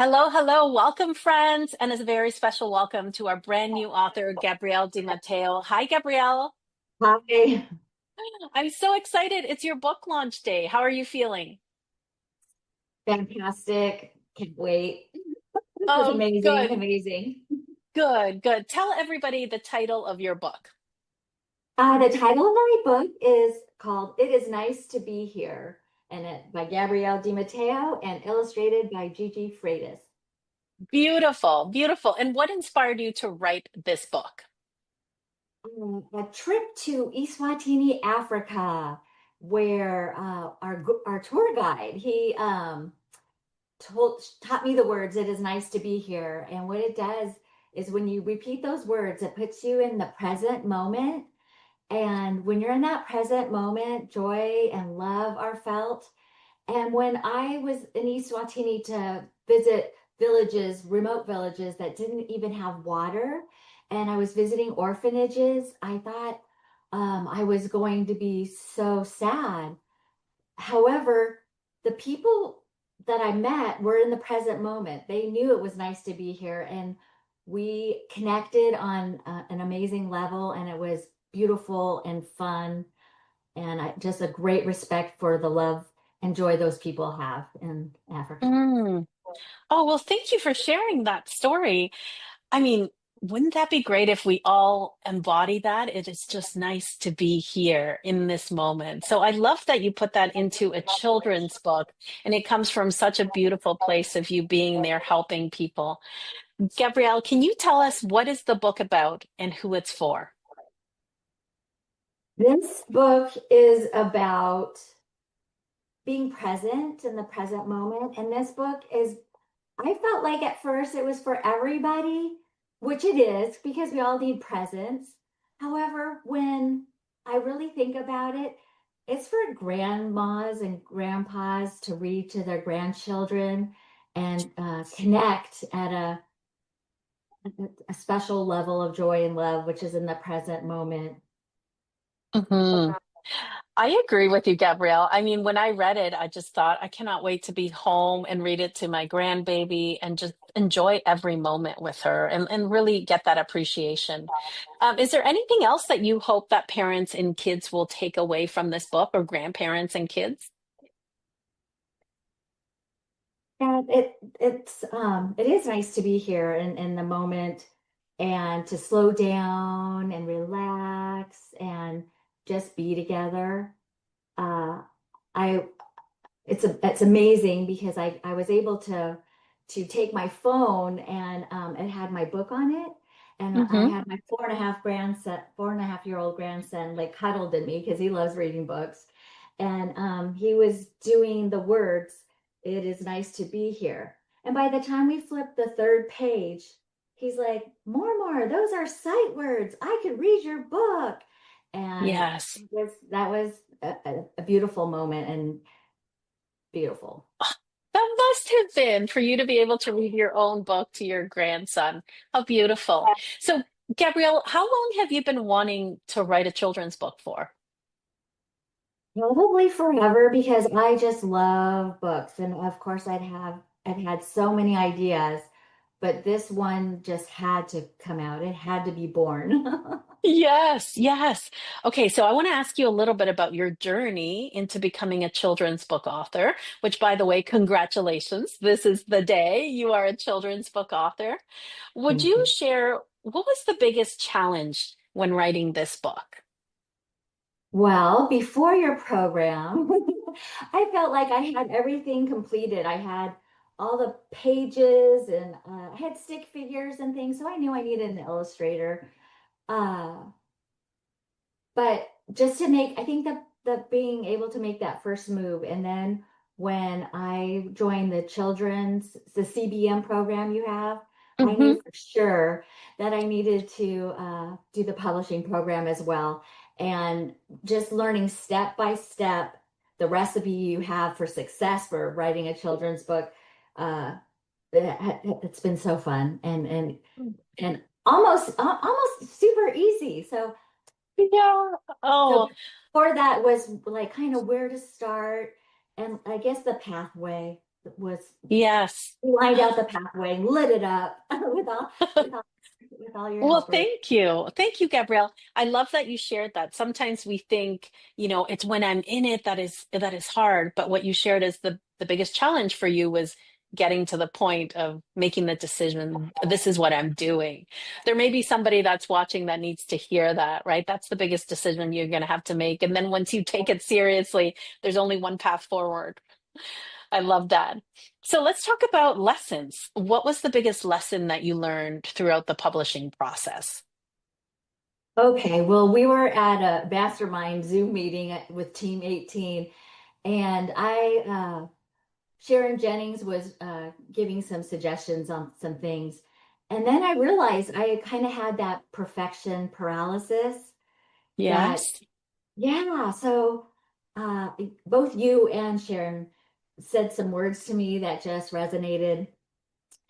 Hello, hello. Welcome, friends. And as a very special welcome to our brand new author, Gabrielle DiMatteo. Hi, Gabrielle. Hi, I'm so excited. It's your book launch day. How are you feeling? fantastic. Can't wait. This is Oh, amazing, good, amazing. good, good. Tell everybody the title of your book. The title of my book is called It Is Nice to Be Here, and it by Gabrielle DiMatteo and illustrated by Gigi Freitas. Beautiful, beautiful. And what inspired you to write this book? A trip to Eswatini, Africa, where our tour guide he taught me the words "It is nice to be here," and what it does is when you repeat those words, it puts you in the present moment. And when you're in that present moment, joy and love are felt. And when I was in Eswatini to visit villages, remote villages that didn't even have water, and I was visiting orphanages, I thought I was going to be so sad. However, the people that I met were in the present moment. They knew it was nice to be here, and we connected on an amazing level, and it was beautiful and fun, and just a great respect for the love and joy those people have in Africa. Mm. Oh, well, thank you for sharing that story. I mean, wouldn't that be great if we all embody that? It is just nice to be here in this moment. So I love that you put that into a children's book, and it comes from such a beautiful place of you being there helping people. Gabrielle, can you tell us what is the book about and who it's for? This book is about being present in the present moment, and this book is I felt like at first it was for everybody, which it is because we all need presents. However, when I really think about it, it's for grandmas and grandpas to read to their grandchildren and connect at a special level of joy and love, which is in the present moment. Mhm. I agree with you, Gabrielle. I mean, when I read it, I just thought, I cannot wait to be home and read it to my grandbaby and just enjoy every moment with her and really get that appreciation. Is there anything else that you hope that parents and kids will take away from this book or grandparents and kids? And it is nice to be here in the moment and to slow down and relax and just be together. Uh, I it's amazing because I was able to take my phone and it had my book on it, and I Hmm. had my 4.5 year old grandson like cuddled in me because he loves reading books, and he was doing the words, "It is nice to be here." And by the time we flipped the third page, he's like, "More, those are sight words. I could read your book." And Yes. that was a beautiful moment and beautiful. That must have been for you to be able to read your own book to your grandson. How beautiful. So, Gabrielle, how long have you been wanting to write a children's book for? Probably forever because I just love books. And of course I'd had so many ideas, but this one just had to come out. It had to be born. Yes, yes. Okay, so I want to ask you a little bit about your journey into becoming a children's book author, which, by the way, congratulations. This is the day you are a children's book author. Would Thank you you. share what was the biggest challenge when writing this book? Well, before your program, I felt like I had everything completed. I had all the pages and I had stick figures and things, so I knew I needed an illustrator. Uh, but just to make, I think the being able to make that first move, and then when I joined the CBM program you have, I knew Hmm. for sure that I needed to do the publishing program as well, and just learning step by step the recipe you have for success for writing a children's book. Uh, it's been so fun and almost super easy. Yeah. So Oh, for that was like kind of where to start and I guess the pathway. was Yes. lined out the pathway and lit it up with all with all your Well, helpers. thank you. Thank you, Gabrielle. I love that you shared that. Sometimes we think, it's when I'm in it that is hard, but what you shared is the biggest challenge for you was getting to the point of making the decision, this is what I'm doing. There may be somebody that's watching that needs to hear that, right? That's the biggest decision you're going to have to make. And then once you take it seriously, there's only one path forward. I love that. So let's talk about lessons. What was the biggest lesson that you learned throughout the publishing process? Okay, well, we were at a mastermind Zoom meeting with Team 18, and Sharon Jennings was giving some suggestions on some things. And then I realized I kind of had that perfection paralysis that, Yes. yeah, so uh, both you and Sharon said some words to me that just resonated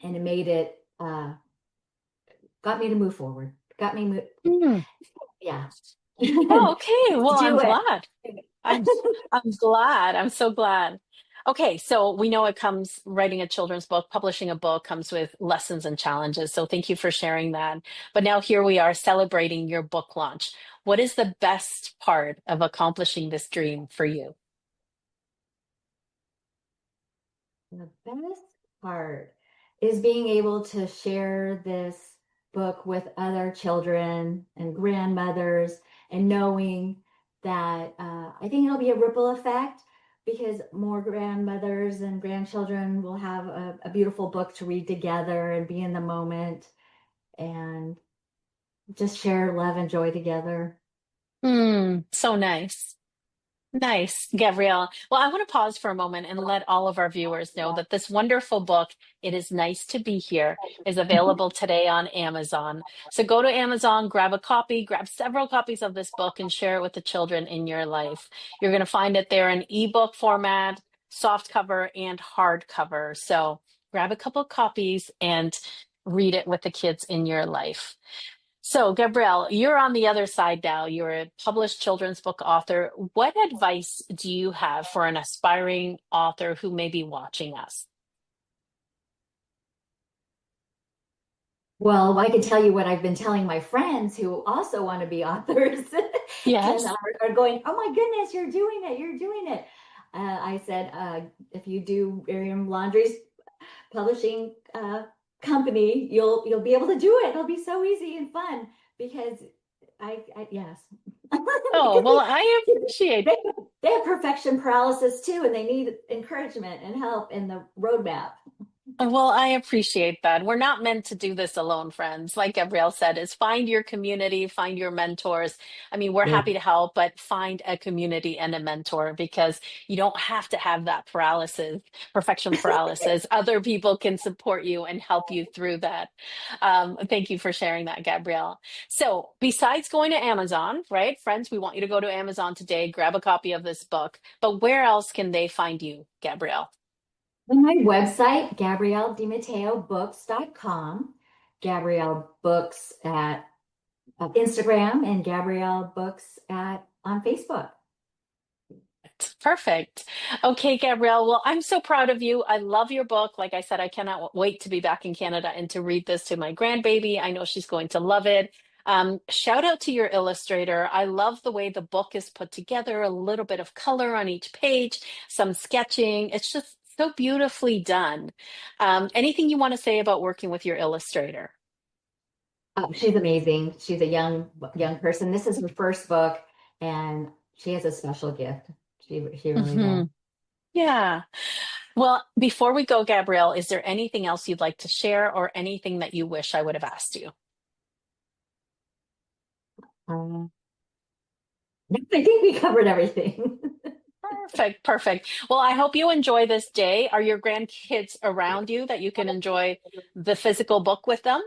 and it made it, got me to move forward, Hmm. yeah, Oh, okay. Well, I'm do it. glad. I'm I'm glad. I'm so glad. Okay, so we know it comes writing a children's book, publishing a book comes with lessons and challenges. So thank you for sharing that. But now here we are celebrating your book launch. What is the best part of accomplishing this dream for you? The best part is being able to share this book with other children and grandmothers and knowing that I think it'll be a ripple effect because more grandmothers and grandchildren will have a beautiful book to read together and be in the moment and just share love and joy together. So nice. Nice, Gabrielle. Well, I want to pause for a moment and let all of our viewers know that this wonderful book, It Is Nice to Be Here, is available today on Amazon. So go to Amazon, grab a copy, grab several copies of this book, and share it with the children in your life. You're going to find it there in ebook format, soft cover, and hardcover. So grab a couple copies and read it with the kids in your life. So, Gabrielle, you're on the other side now. You're a published children's book author. What advice do you have for an aspiring author who may be watching us? Well, I can tell you what I've been telling my friends who also want to be authors and Yes. are going, "Oh my goodness, you're doing it! You're doing it!" I said, "If you do Miriam Laundrie's publishing company, you'll be able to do it. It'll be so easy and fun because I yes, Oh, because well, I appreciate they they have perfection paralysis too, and they need encouragement and help in the roadmap." Well, I appreciate that. We're not meant to do this alone, friends. Like Gabrielle said, is find your community, find your mentors. I mean, we're Yeah. happy to help, but find a community and a mentor because you don't have to have that paralysis, perfection paralysis. Other people can support you and help you through that. Thank you for sharing that, Gabrielle. So, besides going to Amazon, right, friends, we want you to go to Amazon today, grab a copy of this book. But where else can they find you, Gabrielle? My website, GabrielleDiMatteoBooks.com, Gabrielle Books at Instagram, and Gabrielle Books at on Facebook. Perfect. Okay, Gabrielle. Well, I'm so proud of you. I love your book. Like I said, I cannot wait to be back in Canada and to read this to my grandbaby. I know she's going to love it. Shout out to your illustrator. I love the way the book is put together, a little bit of color on each page, some sketching. It's just so beautifully done. Anything you want to say about working with your illustrator? She's amazing. She's a young person. This is her first book, and she has a special gift. She really does. Hmm. Yeah. Well, before we go, Gabrielle, is there anything else you'd like to share or anything that you wish I would have asked you? Um, I think we covered everything. Perfect, perfect. Well, I hope you enjoy this day. Are your grandkids around you that you can enjoy the physical book with them?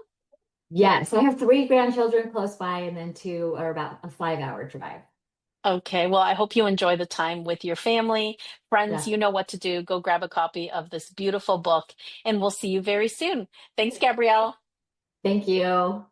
Yes, I have three grandchildren close by, and then two are about a 5 hour drive. Okay, well, I hope you enjoy the time with your family. Friends, Yeah. you know what to do. Go grab a copy of this beautiful book, and we'll see you very soon. Thanks, Gabrielle. Thank you.